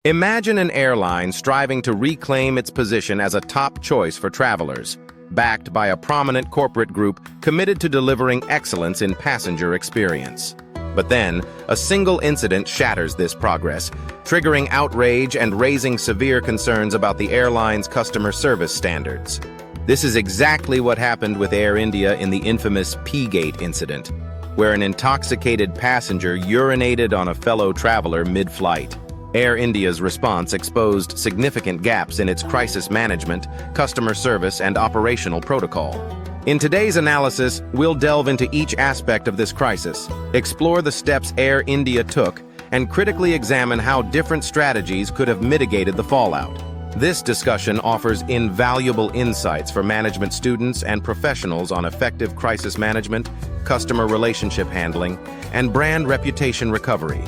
Imagine an airline striving to reclaim its position as a top choice for travelers, backed by a prominent corporate group committed to delivering excellence in passenger experience. But then, a single incident shatters this progress, triggering outrage and raising severe concerns about the airline's customer service standards. This is exactly what happened with Air India in the infamous P-Gate incident, where an intoxicated passenger urinated on a fellow traveler mid-flight. Air India's response exposed significant gaps in its crisis management, customer service, and operational protocol. In today's analysis, we'll delve into each aspect of this crisis, explore the steps Air India took, and critically examine how different strategies could have mitigated the fallout. This discussion offers invaluable insights for management students and professionals on effective crisis management, customer relationship handling, and brand reputation recovery.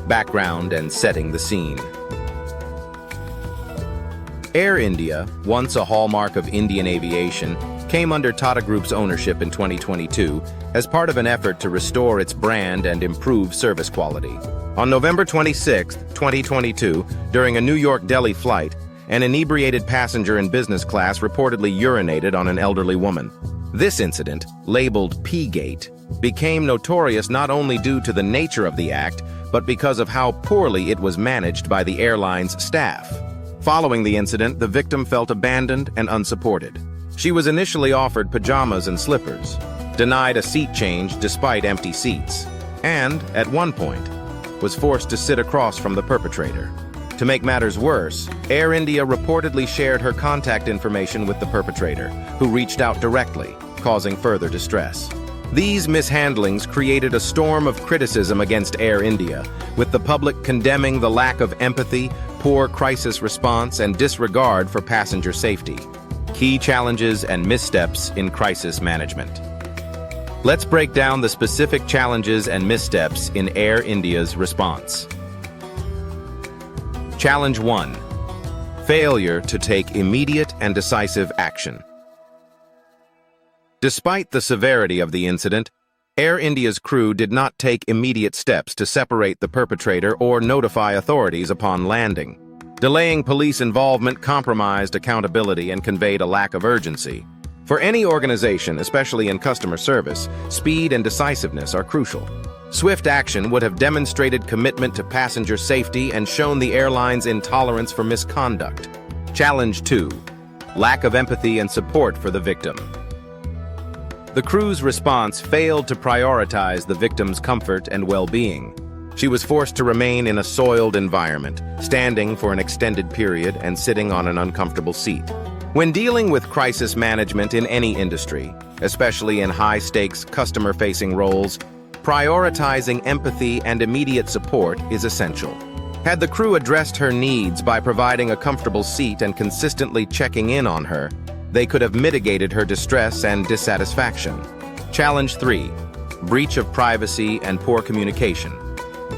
Background and setting the scene. Air India, once a hallmark of Indian aviation, came under Tata Group's ownership in 2022 as part of an effort to restore its brand and improve service quality. On November 26, 2022, during a New York-Delhi flight, an inebriated passenger in business class reportedly urinated on an elderly woman. This incident, labeled P-Gate, became notorious not only due to the nature of the act, but because of how poorly it was managed by the airline's staff. Following the incident, the victim felt abandoned and unsupported. She was initially offered pajamas and slippers, denied a seat change despite empty seats, and, at one point, was forced to sit across from the perpetrator. To make matters worse, Air India reportedly shared her contact information with the perpetrator, who reached out directly, causing further distress. These mishandlings created a storm of criticism against Air India, with the public condemning the lack of empathy, poor crisis response, and disregard for passenger safety. Key challenges and missteps in crisis management. Let's break down the specific challenges and missteps in Air India's response. Challenge 1. Failure to take immediate and decisive action. Despite the severity of the incident, Air India's crew did not take immediate steps to separate the perpetrator or notify authorities upon landing. Delaying police involvement compromised accountability and conveyed a lack of urgency. For any organization, especially in customer service, speed and decisiveness are crucial. Swift action would have demonstrated commitment to passenger safety and shown the airline's intolerance for misconduct. Challenge 2. Lack of empathy and support for the victim. The crew's response failed to prioritize the victim's comfort and well-being. She was forced to remain in a soiled environment, standing for an extended period and sitting on an uncomfortable seat. When dealing with crisis management in any industry, especially in high-stakes customer-facing roles, prioritizing empathy and immediate support is essential. Had the crew addressed her needs by providing a comfortable seat and consistently checking in on her, they could have mitigated her distress and dissatisfaction. Challenge 3. Breach of privacy and poor communication.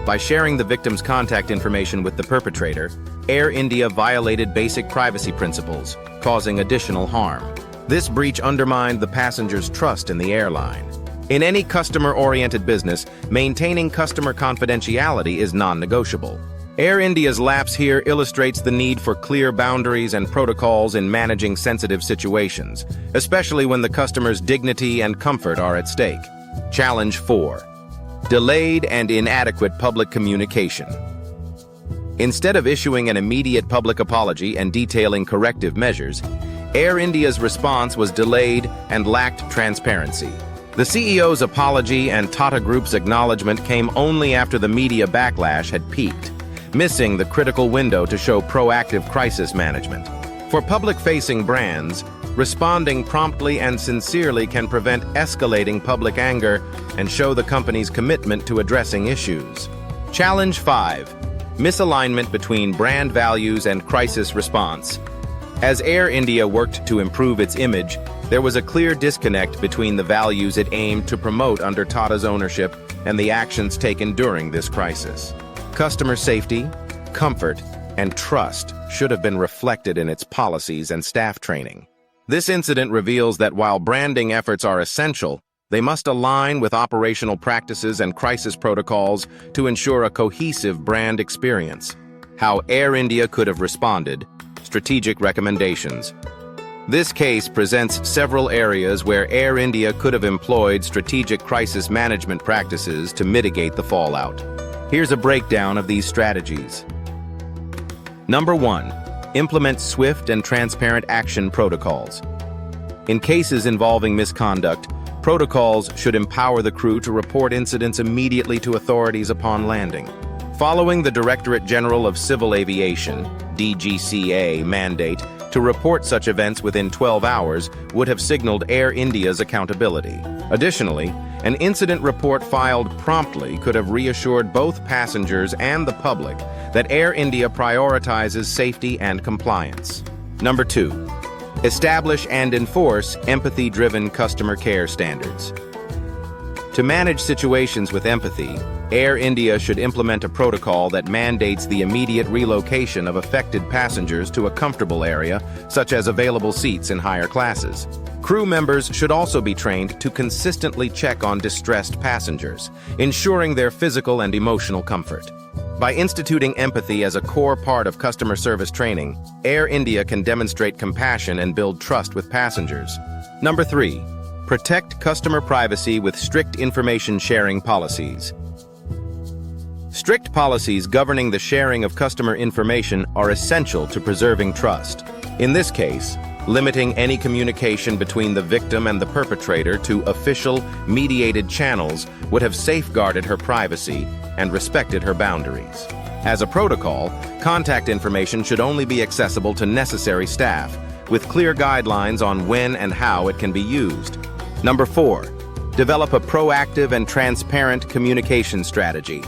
By sharing the victim's contact information with the perpetrator, Air India violated basic privacy principles, causing additional harm. This breach undermined the passenger's trust in the airline. In any customer-oriented business, maintaining customer confidentiality is non-negotiable. Air India's lapse here illustrates the need for clear boundaries and protocols in managing sensitive situations, especially when the customer's dignity and comfort are at stake. Challenge 4. Delayed and inadequate public communication. Instead of issuing an immediate public apology and detailing corrective measures, Air India's response was delayed and lacked transparency. The CEO's apology and Tata Group's acknowledgement came only after the media backlash had peaked, missing the critical window to show proactive crisis management. For public-facing brands, responding promptly and sincerely can prevent escalating public anger and show the company's commitment to addressing issues. Challenge 5. Misalignment between brand values and crisis response. As Air India worked to improve its image, there was a clear disconnect between the values it aimed to promote under Tata's ownership and the actions taken during this crisis. Customer safety, comfort, and trust should have been reflected in its policies and staff training. This incident reveals that while branding efforts are essential, they must align with operational practices and crisis protocols to ensure a cohesive brand experience. How Air India could have responded. Strategic recommendations. This case presents several areas where Air India could have employed strategic crisis management practices to mitigate the fallout. Here's a breakdown of these strategies. Number 1. Implement swift and transparent action protocols. In cases involving misconduct, protocols should empower the crew to report incidents immediately to authorities upon landing. Following the Directorate General of Civil Aviation (DGCA) mandate to report such events within 12 hours would have signaled Air India's accountability. Additionally, an incident report filed promptly could have reassured both passengers and the public that Air India prioritizes safety and compliance. Number 2. Establish and enforce empathy-driven customer care standards. To manage situations with empathy, Air India should implement a protocol that mandates the immediate relocation of affected passengers to a comfortable area, such as available seats in higher classes. Crew members should also be trained to consistently check on distressed passengers, ensuring their physical and emotional comfort. By instituting empathy as a core part of customer service training, Air India can demonstrate compassion and build trust with passengers. Number 3. Protect customer privacy with strict information sharing policies. Strict policies governing the sharing of customer information are essential to preserving trust. In this case, limiting any communication between the victim and the perpetrator to official, mediated channels would have safeguarded her privacy and respected her boundaries. As a protocol, contact information should only be accessible to necessary staff, with clear guidelines on when and how it can be used. Number 4. Develop a proactive and transparent communication strategy.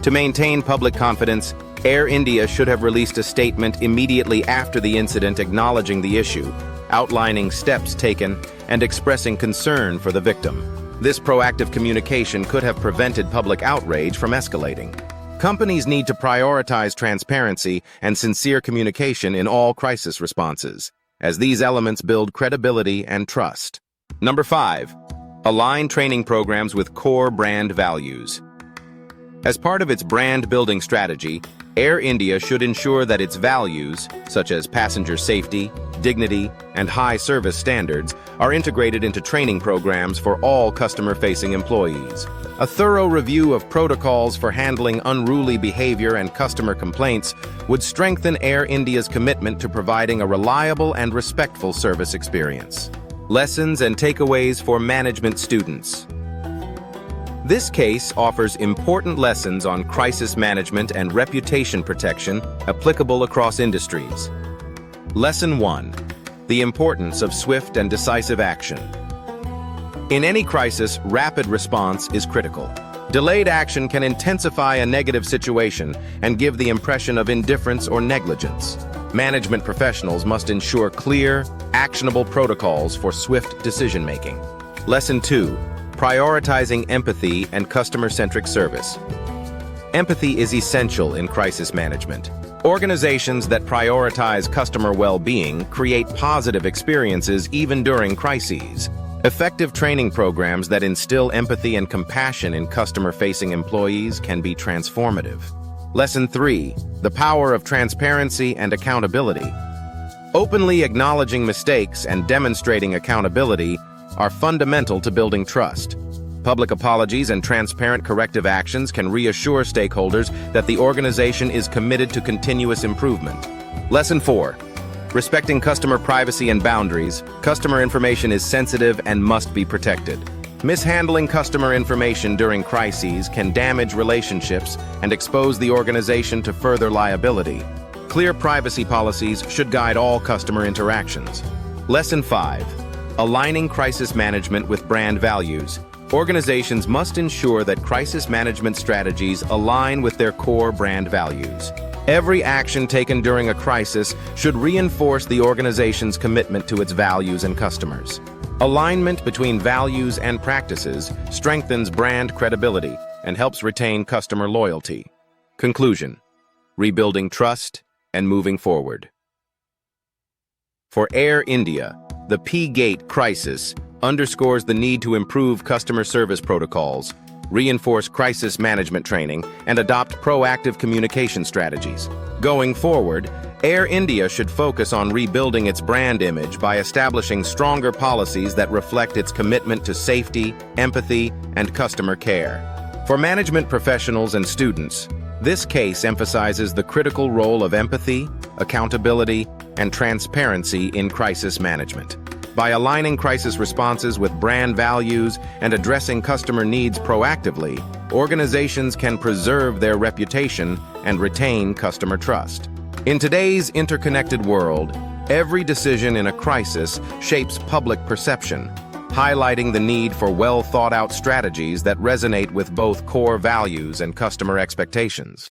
To maintain public confidence, Air India should have released a statement immediately after the incident acknowledging the issue, outlining steps taken, and expressing concern for the victim. This proactive communication could have prevented public outrage from escalating. Companies need to prioritize transparency and sincere communication in all crisis responses, as these elements build credibility and trust. Number 5. Align training programs with core brand values. As part of its brand-building strategy, Air India should ensure that its values, such as passenger safety, dignity, and high service standards, are integrated into training programs for all customer-facing employees. A thorough review of protocols for handling unruly behavior and customer complaints would strengthen Air India's commitment to providing a reliable and respectful service experience. Lessons and takeaways for management students. This case offers important lessons on crisis management and reputation protection applicable across industries. Lesson 1. The importance of swift and decisive action. In any crisis, rapid response is critical. Delayed action can intensify a negative situation and give the impression of indifference or negligence. Management professionals must ensure clear, actionable protocols for swift decision-making. Lesson 2. Prioritizing empathy and customer-centric service. Empathy is essential in crisis management. Organizations that prioritize customer well-being create positive experiences even during crises. Effective training programs that instill empathy and compassion in customer-facing employees can be transformative. Lesson 3. The power of transparency and accountability. Openly acknowledging mistakes and demonstrating accountability are fundamental to building trust. Public apologies and transparent corrective actions can reassure stakeholders that the organization is committed to continuous improvement. Lesson 4. Respecting customer privacy and boundaries. Customer information is sensitive and must be protected. Mishandling customer information during crises can damage relationships and expose the organization to further liability. Clear privacy policies should guide all customer interactions. Lesson 5. Aligning crisis management with brand values. Organizations must ensure that crisis management strategies align with their core brand values. Every action taken during a crisis should reinforce the organization's commitment to its values and customers. Alignment between values and practices strengthens brand credibility and helps retain customer loyalty. Conclusion: rebuilding trust and moving forward. For Air India, the P-Gate crisis underscores the need to improve customer service protocols, reinforce crisis management training, and adopt proactive communication strategies. Going forward, Air India should focus on rebuilding its brand image by establishing stronger policies that reflect its commitment to safety, empathy, and customer care. For management professionals and students, this case emphasizes the critical role of empathy, accountability, and transparency in crisis management. By aligning crisis responses with brand values and addressing customer needs proactively, organizations can preserve their reputation and retain customer trust. In today's interconnected world, every decision in a crisis shapes public perception, highlighting the need for well-thought-out strategies that resonate with both core values and customer expectations.